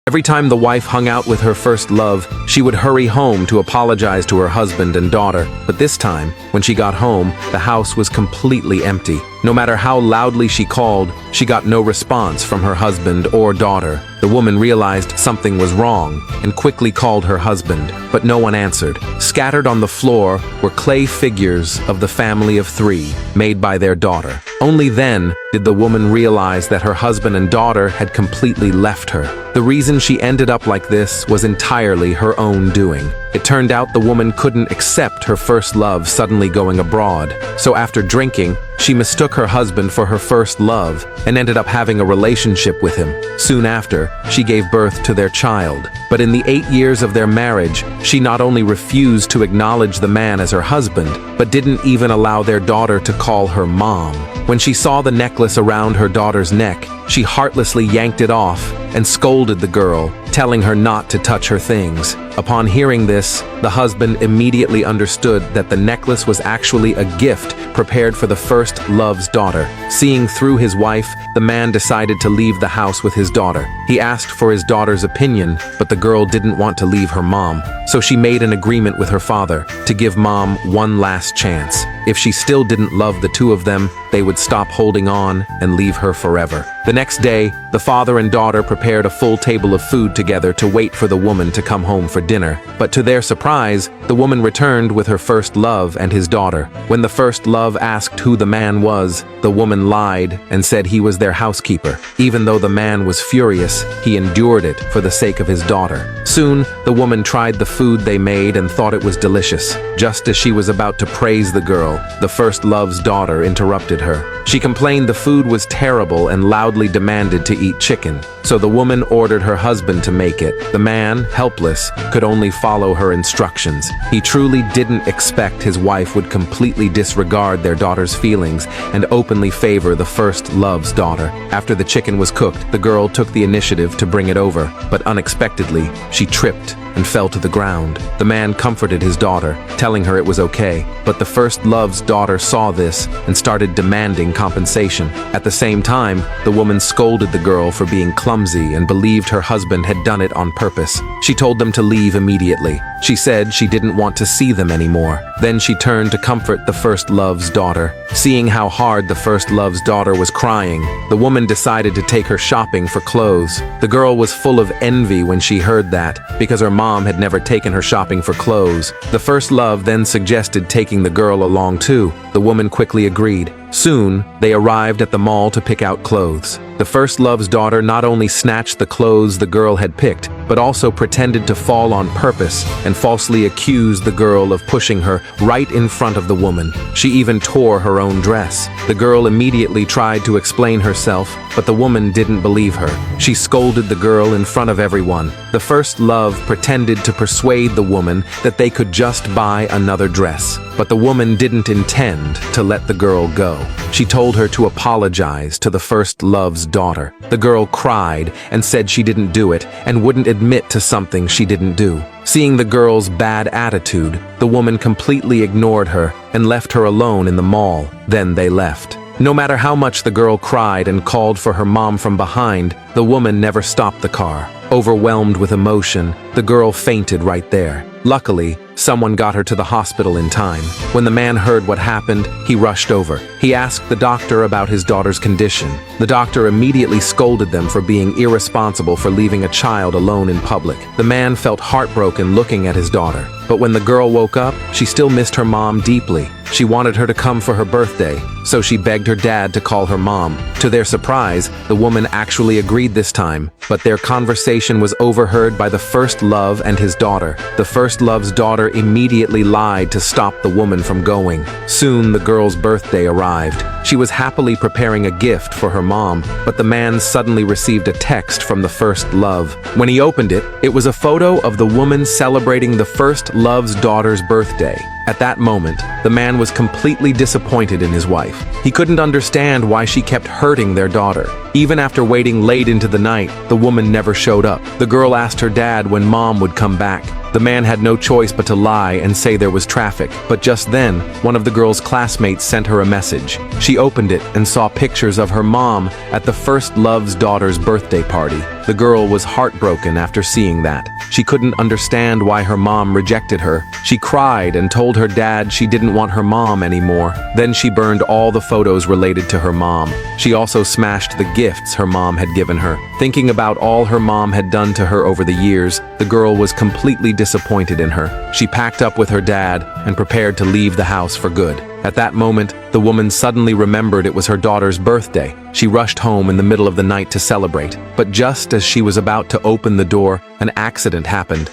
Every time the wife hung out with her first love, she would hurry home to apologize to her husband and daughter. But this time, when she got home, the house was completely empty. No matter how loudly she called, she got no response from her husband or daughter. The woman realized something was wrong and quickly called her husband, but no one answered. Scattered on the floor were clay figures of the family of 3, made by their daughter. Only then did the woman realize that her husband and daughter had completely left her. The reason she ended up like this was entirely her own doing. It turned out the woman couldn't accept her first love suddenly going abroad. So after drinking, she mistook her husband for her first love and ended up having a relationship with him. Soon after, she gave birth to their child. But in the 8 years of their marriage, she not only refused to acknowledge the man as her husband, but didn't even allow their daughter to call her mom. When she saw the necklace around her daughter's neck, she heartlessly yanked it off and scolded the girl, telling her not to touch her things. Upon hearing this, the husband immediately understood that the necklace was actually a gift prepared for the first love's daughter. Seeing through his wife, the man decided to leave the house with his daughter. He asked for his daughter's opinion, but the girl didn't want to leave her mom. So she made an agreement with her father to give mom one last chance. If she still didn't love the two of them, they would stop holding on and leave her forever. The next day, the father and daughter prepared a full table of food together to wait for the woman to come home for dinner. But to their surprise, the woman returned with her first love and his daughter. When the first love asked who the man was, the woman lied and said he was their housekeeper. Even though the man was furious, he endured it for the sake of his daughter. Soon, the woman tried the food they made and thought it was delicious. Just as she was about to praise the girl, the first love's daughter interrupted her. She complained the food was terrible and loudly demanded to eat chicken. So the woman ordered her husband to make it. The man, helpless, could only follow her instructions. He truly didn't expect his wife would completely disregard their daughter's feelings and openly favor the first love's daughter. After the chicken was cooked, the girl took the initiative to bring it over, but unexpectedly, she tripped and fell to the ground. The man comforted his daughter, telling her it was okay, but the first love's daughter saw this and started demanding compensation. At the same time, the woman scolded the girl for being clumsy and believed her husband had done it on purpose. She told them to leave immediately. She said she didn't want to see them anymore. Then she turned to comfort the first love's daughter. Seeing how hard the first love's daughter was crying, the woman decided to take her shopping for clothes. The girl was full of envy when she heard that, because her mom had never taken her shopping for clothes. The first love then suggested taking the girl along too. The woman quickly agreed. Soon, they arrived at the mall to pick out clothes. The first love's daughter not only snatched the clothes the girl had picked, but also pretended to fall on purpose and falsely accused the girl of pushing her right in front of the woman. She even tore her own dress. The girl immediately tried to explain herself, but the woman didn't believe her. She scolded the girl in front of everyone. The first love pretended to persuade the woman that they could just buy another dress. But the woman didn't intend to let the girl go. She told her to apologize to the first love's daughter. The girl cried and said she didn't do it and wouldn't admit to something she didn't do. Seeing the girl's bad attitude, the woman completely ignored her and left her alone in the mall. Then they left. No matter how much the girl cried and called for her mom from behind, the woman never stopped the car. Overwhelmed with emotion, the girl fainted right there. Luckily, someone got her to the hospital in time. When the man heard what happened, he rushed over. He asked the doctor about his daughter's condition. The doctor immediately scolded them for being irresponsible for leaving a child alone in public. The man felt heartbroken looking at his daughter. But when the girl woke up, she still missed her mom deeply. She wanted her to come for her birthday, so she begged her dad to call her mom. To their surprise, the woman actually agreed this time, but their conversation was overheard by the first love and his daughter. The first love's daughter immediately lied to stop the woman from going. Soon, the girl's birthday arrived. She was happily preparing a gift for her mom, but the man suddenly received a text from the first love. When he opened it, it was a photo of the woman celebrating the first love's daughter's birthday. At that moment, the man was completely disappointed in his wife. He couldn't understand why she kept hurting their daughter. Even after waiting late into the night, the woman never showed up. The girl asked her dad when mom would come back. The man had no choice but to lie and say there was traffic. But just then, one of the girl's classmates sent her a message. She opened it and saw pictures of her mom at the first love's daughter's birthday party. The girl was heartbroken after seeing that. She couldn't understand why her mom rejected her. She cried and told her dad she didn't want her mom anymore. Then she burned all the photos related to her mom. She also smashed the gifts her mom had given her. Thinking about all her mom had done to her over the years, the girl was completely disappointed in her. She packed up with her dad and prepared to leave the house for good. At that moment, the woman suddenly remembered it was her daughter's birthday. She rushed home in the middle of the night to celebrate. But just as she was about to open the door, an accident happened.